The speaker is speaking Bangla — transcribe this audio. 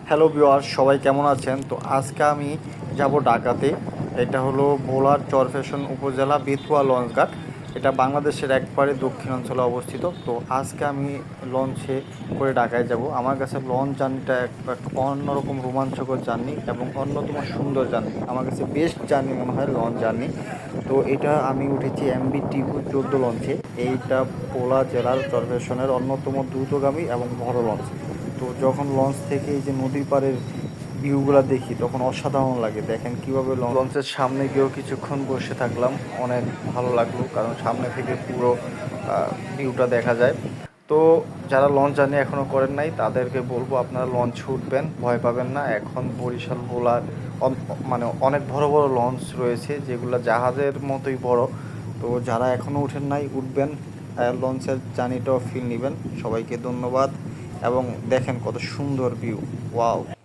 হ্যালো ভিউয়ার্স, সবাই কেমন আছেন? তো আজকে আমি যাব ঢাকাতে। এটা হলো ভোলার চরফ্যাশন উপজেলা বেতুয়া লঞ্চঘাট। এটা বাংলাদেশের একবারে দক্ষিণাঞ্চলে অবস্থিত। তো আজকে আমি লঞ্চে করে ঢাকায় যাব। আমার কাছে লঞ্চ জার্নিটা একটা অন্যরকম রোমাঞ্চকর জার্নি এবং অন্যতম সুন্দর জার্নি। আমার কাছে বেস্ট জার্নি মনে হয় লঞ্চ জার্নি। তো এটা আমি উঠেছি এমবি টিভু 14 লঞ্চে। এইটা ভোলা জেলার চরফ্যাশনের অন্যতম দ্রুতগামী এবং বড় লঞ্চ। তো যখন লঞ্চ থেকে এই যে নদীর পাড়ের ভিউগুলো দেখি তখন অসাধারণ লাগে। দেখেন কীভাবে লঞ্চের সামনে গিয়েও কিছুক্ষণ বসে থাকলাম, অনেক ভালো লাগলো কারণ সামনে থেকে পুরো ভিউটা দেখা যায়। তো যারা লঞ্চ জার্নি এখনও করেন নাই তাদেরকে বলবো আপনারা লঞ্চ উঠবেন, ভয় পাবেন না। এখন বরিশাল ভোলার মানে অনেক বড় বড় লঞ্চ রয়েছে যেগুলো জাহাজের মতোই বড়। তো যারা এখনও উঠেন নাই উঠবেন, লঞ্চের জার্নিটাও ফিল নেবেন। সবাইকে ধন্যবাদ এবং দেখেন কত সুন্দর ভিউ, ওয়াও।